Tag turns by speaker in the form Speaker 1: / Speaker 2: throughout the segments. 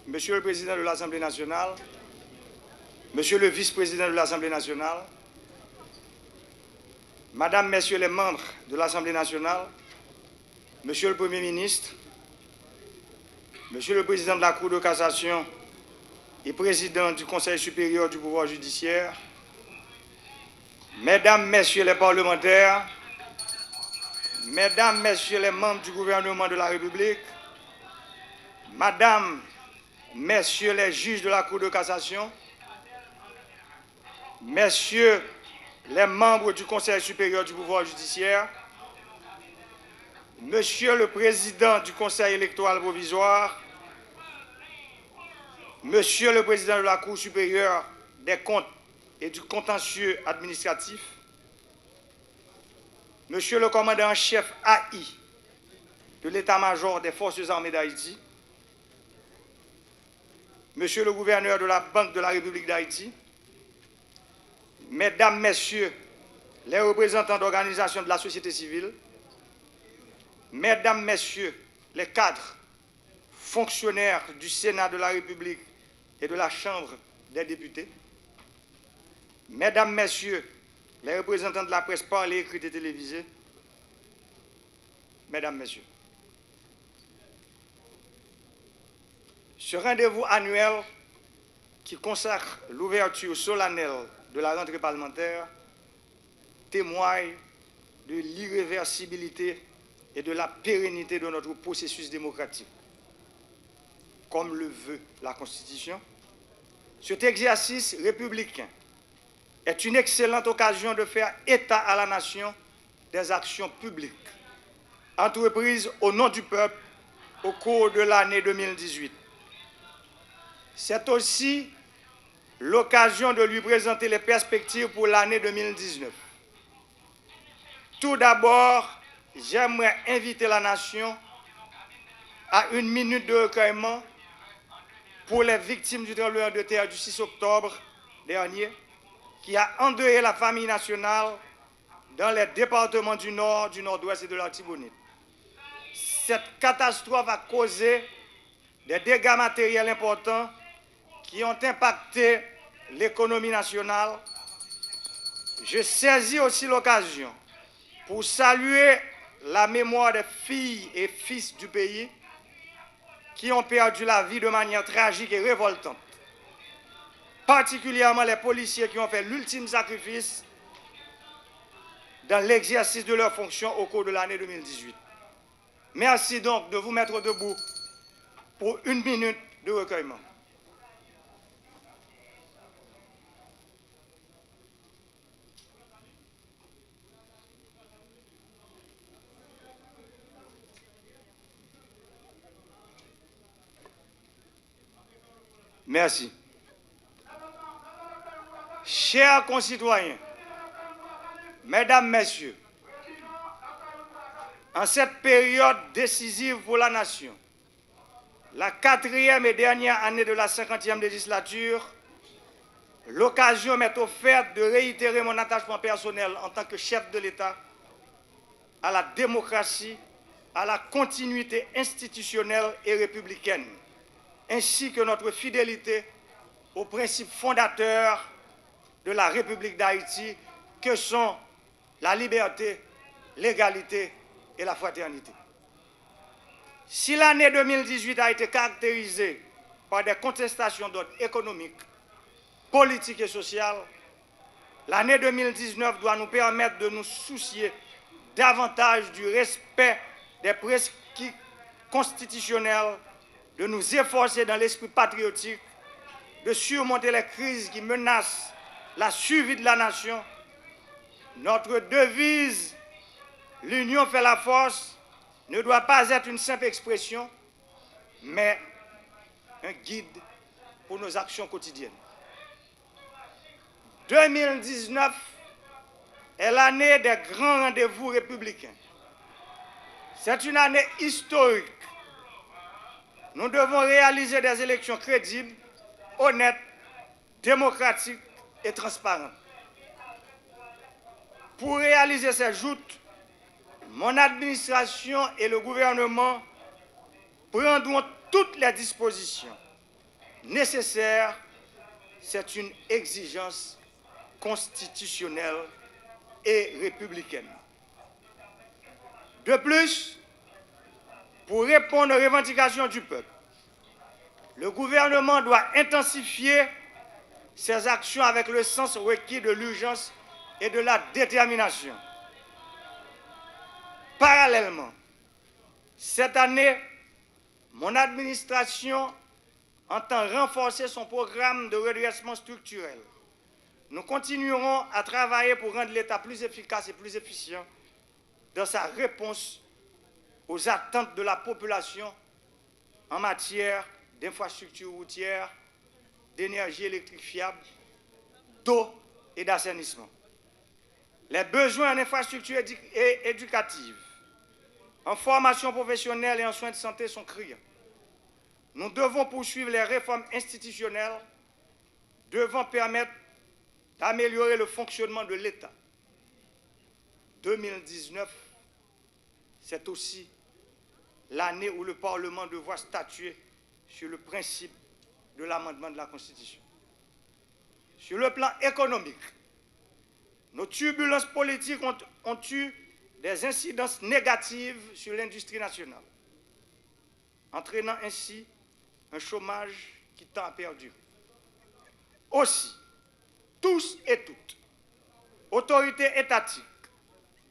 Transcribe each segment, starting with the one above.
Speaker 1: Monsieur le Président de l'Assemblée nationale, Monsieur le Vice-président de l'Assemblée nationale, Madame, Messieurs les membres de l'Assemblée nationale, Monsieur le Premier ministre, Monsieur le Président de la Cour de cassation et Président du Conseil supérieur du pouvoir judiciaire, Mesdames, Messieurs les parlementaires, Mesdames, Messieurs les membres du gouvernement de la République, Madame, Messieurs les juges de la Cour de cassation, Messieurs les membres du Conseil supérieur du pouvoir judiciaire, Monsieur le Président du Conseil électoral provisoire, Monsieur le Président de la Cour supérieure des comptes et du contentieux administratif, Monsieur le commandant en chef AI de l'état-major des forces armées d'Haïti, Monsieur le gouverneur de la Banque de la République d'Haïti, Mesdames, Messieurs les représentants d'organisations de la société civile, Mesdames, Messieurs les cadres, fonctionnaires du Sénat de la République et de la Chambre des députés, Mesdames, Messieurs les représentants de la presse parlée, écrite et télévisée, Mesdames, Messieurs. Ce rendez-vous annuel qui consacre l'ouverture solennelle de la rentrée parlementaire témoigne de l'irréversibilité et de la pérennité de notre processus démocratique. Comme le veut la Constitution, cet exercice républicain est une excellente occasion de faire état à la nation des actions publiques entreprises au nom du peuple au cours de l'année 2018. C'est aussi l'occasion de lui présenter les perspectives pour l'année 2019. Tout d'abord, j'aimerais inviter la nation à une minute de recueillement pour les victimes du tremblement de terre du 6 octobre dernier, qui a endeuillé la famille nationale dans les départements du Nord, du Nord-Ouest et de l'Artibonite. Cette catastrophe a causé des dégâts matériels importants qui ont impacté l'économie nationale. Je saisis aussi l'occasion pour saluer la mémoire des filles et fils du pays qui ont perdu la vie de manière tragique et révoltante, particulièrement les policiers qui ont fait l'ultime sacrifice dans l'exercice de leurs fonctions au cours de l'année 2018. Merci donc de vous mettre debout pour une minute de recueillement. Merci. Chers concitoyens, Mesdames, Messieurs, en cette période décisive pour la nation, la 4e et dernière année de la 50e législature, l'occasion m'est offerte de réitérer mon attachement personnel en tant que chef de l'État à la démocratie, à la continuité institutionnelle et républicaine, ainsi que notre fidélité aux principes fondateurs de la République d'Haïti, que sont la liberté, l'égalité et la fraternité. Si l'année 2018 a été caractérisée par des contestations d'ordre économique, politique et social, l'année 2019 doit nous permettre de nous soucier davantage du respect des prescrits constitutionnels, de nous efforcer dans l'esprit patriotique, de surmonter les crises qui menacent la survie de la nation. Notre devise « L'union fait la force » ne doit pas être une simple expression, mais un guide pour nos actions quotidiennes. 2019 est l'année des grands rendez-vous républicains. C'est une année historique. Nous devons réaliser des élections crédibles, honnêtes, démocratiques et transparentes. Pour réaliser ces joutes, mon administration et le gouvernement prendront toutes les dispositions nécessaire, c'est une exigence constitutionnelle et républicaine. De plus, pour répondre aux revendications du peuple, le gouvernement doit intensifier ses actions avec le sens requis de l'urgence et de la détermination. Parallèlement, cette année, mon administration entend renforcer son programme de redressement structurel. Nous continuerons à travailler pour rendre l'État plus efficace et plus efficient dans sa réponse aux attentes de la population en matière d'infrastructures routières, d'énergie électrique fiable, d'eau et d'assainissement. Les besoins en infrastructures éducatives, en formation professionnelle et en soins de santé sont criants. Nous devons poursuivre les réformes institutionnelles devant permettre d'améliorer le fonctionnement de l'État. 2019, c'est aussi l'année où le Parlement devra statuer sur le principe de l'amendement de la Constitution. Sur le plan économique, nos turbulences politiques ont eu des incidences négatives sur l'industrie nationale, entraînant ainsi un chômage qui tend à perdurer. Aussi, tous et toutes, autorités étatiques,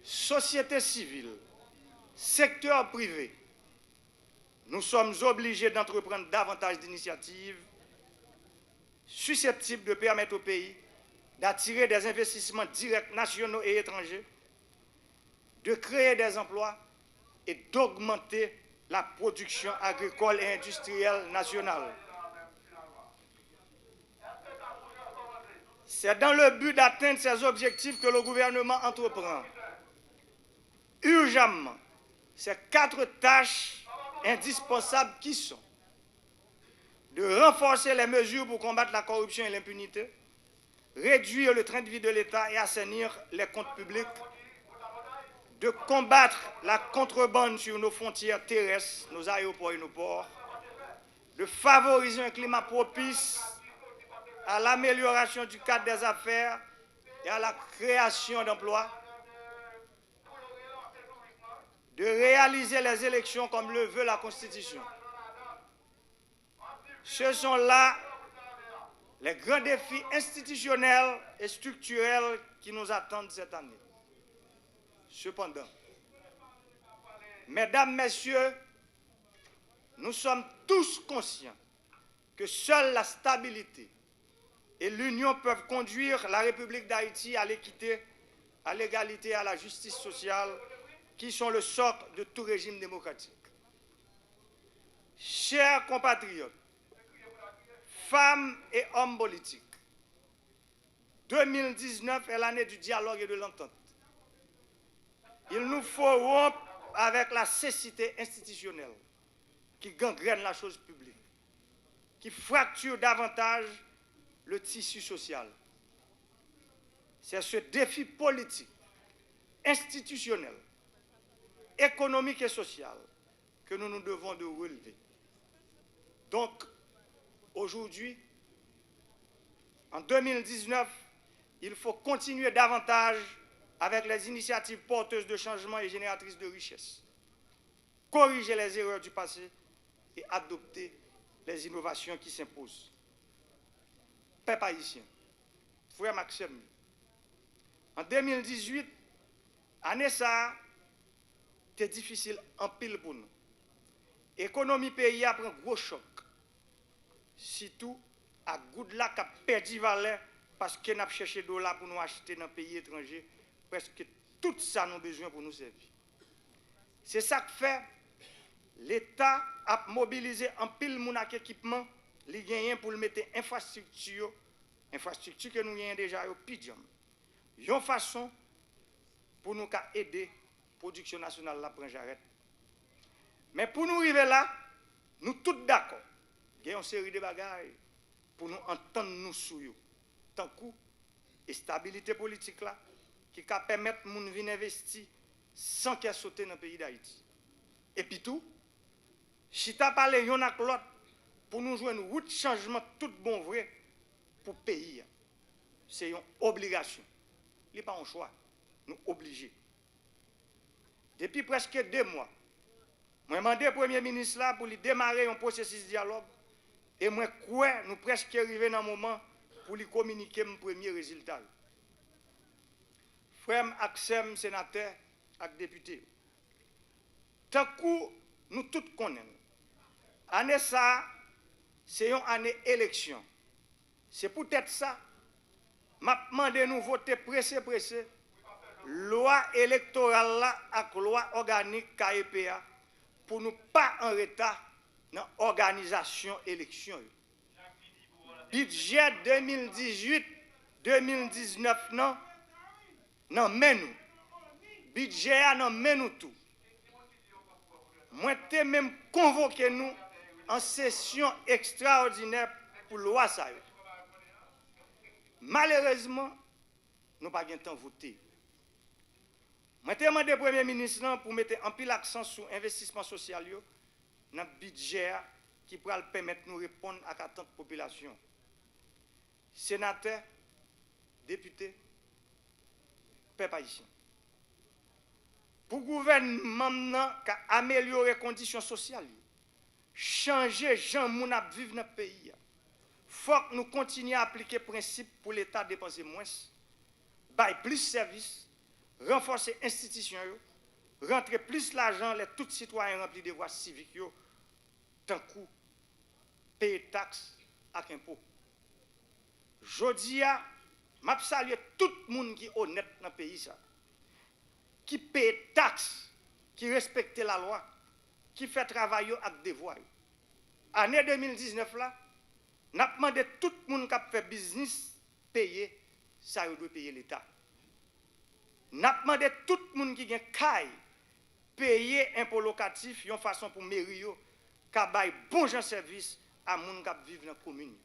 Speaker 1: société civile, secteur privé, nous sommes obligés d'entreprendre davantage d'initiatives susceptibles de permettre au pays d'attirer des investissements directs nationaux et étrangers, de créer des emplois et d'augmenter la production agricole et industrielle nationale. C'est dans le but d'atteindre ces objectifs que le gouvernement entreprend urgemment ces 4 tâches indispensables qui sont de renforcer les mesures pour combattre la corruption et l'impunité, réduire le train de vie de l'État et assainir les comptes publics, de combattre la contrebande sur nos frontières terrestres, nos aéroports et nos ports, de favoriser un climat propice à l'amélioration du cadre des affaires et à la création d'emplois, de réaliser les élections comme le veut la Constitution. Ce sont là les grands défis institutionnels et structurels qui nous attendent cette année. Cependant, mesdames, messieurs, nous sommes tous conscients que seule la stabilité et l'union peuvent conduire la République d'Haïti à l'équité, à l'égalité et à la justice sociale qui sont le socle de tout régime démocratique. Chers compatriotes, femmes et hommes politiques, 2019 est l'année du dialogue et de l'entente. Il nous faut rompre avec la cécité institutionnelle qui gangrène la chose publique, qui fracture davantage le tissu social. C'est ce défi politique, institutionnel, économique et social que nous nous devons de relever. Donc, aujourd'hui, en 2019, il faut continuer davantage avec les initiatives porteuses de changement et génératrices de richesse, corriger les erreurs du passé et adopter les innovations qui s'imposent. Peuple haïtien, frère Maxime, en 2018, année ça, c'était difficile en pile pour nous. L'économie pays a pris un gros choc. Surtout à Goudla qui a perdu valeur parce qu'on a cherché des dollars pour nous acheter dans les pays étrangers. Presque tout ça nous avons besoin pour nous servir. C'est ça que fait l'État a mobilisé un pile mon équipement, les gagnants pour le mettre infrastructure que nous avons déjà au Pidium. Une façon pour nous aider la production nationale la prendre j'arrête. Mais pour nous arriver là, nous tous d'accord. Il y a une série de bagages pour nous entendre nous sous eux. Tant que la stabilité politique là, qui va permettre de nous venir investir sans qu'elle saute dans le pays d'Haïti. Et puis tout, si tu as parlé y'en a l'autre pour nous jouer une route changement tout bon vrai pour le pays. C'est une obligation. Il n'est pas un choix. Nous obligés. Depuis presque 2 mois, moi, j'ai demandé au Premier ministre là pour lui démarrer un processus de dialogue. Et moi, crois, nous presque arrivés dans le moment pour lui communiquer mon premier résultat. Frère Axem, sénateur et député. Tant que nous tous connaissons, année ça, c'est une année élection. C'est peut-être ça. M'a demandé nous voter pressé. Loi électorale là avec loi organique KEPA pour nous pas en retard dans l'organisation élection. Budget 2018-2019 non mais nous. Budget non mais nous tout. Moi t'ai même convoqué nous en session extraordinaire pour loi ça. Malheureusement, nous pas de temps voter. Je demandé au Premier ministre pour mettre un pile l'accent sur l'investissement social dans le budget qui pourra permettre de nous répondre à l'attente de la population. Sénateurs, députés, peuple haïtien. Pour le gouvernement qui a amélioré les conditions sociales, changer les gens qui vivent dans le pays, il faut que nous continuions à appliquer le principe pour l'État de dépenser moins, bailler plus de services, renforcer les institutions, rentrer plus l'argent, les tous citoyens remplis de devoirs civiques, tant que payer taxes et impôts. Je dis à saluer tout le monde qui est honnête dans le pays, qui paye taxes, qui respecte la loi, qui fait travail avec devoir. Année 2019, là, nous avons demandé à tout le monde qui fait business payer, ça doit payer l'État. Nous avons demandé à tout le monde qui a un caille payer impôt locatif, une façon pour mairie qui bail bon service à gens qui vivent dans la commune.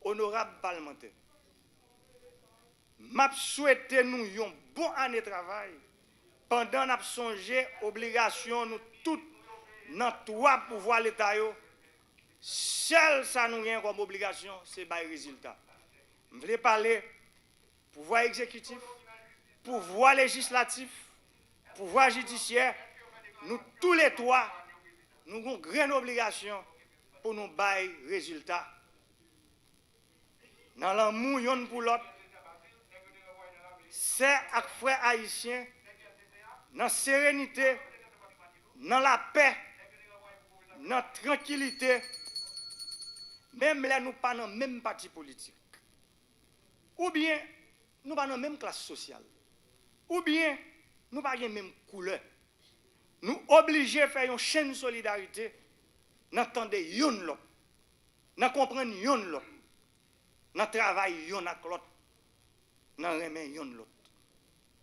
Speaker 1: Honorable parlementaire, je souhaite nous une bonne année de travail pendant que nous songé obligation nous toutes dans 3 pouvoirs l'État. Seul ça nous vient comme obligation, c'est le résultat. Je voulais parler pouvoir exécutif, pouvoir législatif, pouvoir judiciaire. Nous tous les 3, nous avons une grande obligation pour nous bailler résultat. Dans l'amour yon pour l'autre, c'est avec frères haïtiens, dans la sérénité, dans la paix, dans la tranquillité, même là nous pas dans le même parti politique, ou bien nous pas dans la même classe sociale, ou bien nous pas dans la même couleur. Nous obligés à faire une chaîne de solidarité, n'entendre yon l'autre, n'a comprendre yon l'autre, n'a travailler yon avec l'autre, n'a remet yon l'autre.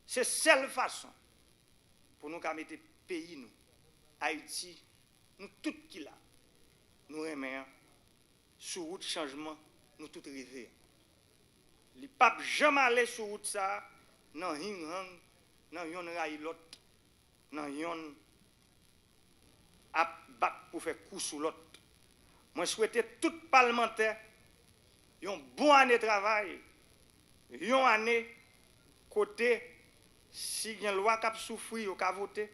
Speaker 1: C'est seule façon pour nous mettre pays nous, Haïti, nous tout qui là, nous remet sur route changement, nous tout rêver. Les papes jamais aller sur route ça, non hing non yon rail l'autre, non yon à battre pour faire coup sur l'autre. Moi souhaite tout parlementaire une bonne année de travail, une année côté si il y a une loi qui a souffert, vous pouvez voter.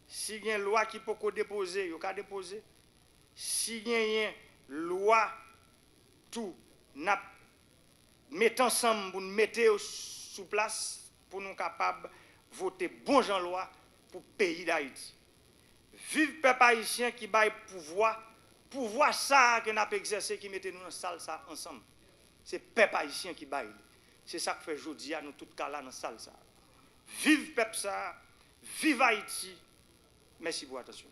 Speaker 1: Si il y a une loi qui peut déposer, vous pouvez déposer. Si il y a une loi, tout, nous mettons ensemble pour nous mettre sous place pour nous capables de voter bon genre loi pour le pays d'Haïti. Vive le peuple haïtien qui baille pouvoir ça que nous avons exercé, qui mettez nous dans la salle ça ensemble. C'est le peuple haïtien qui baille. C'est ça que fait aujourd'hui à nous tous cas là dans la salle ça. Vive peuple ça, vive Haïti. Merci pour l'attention.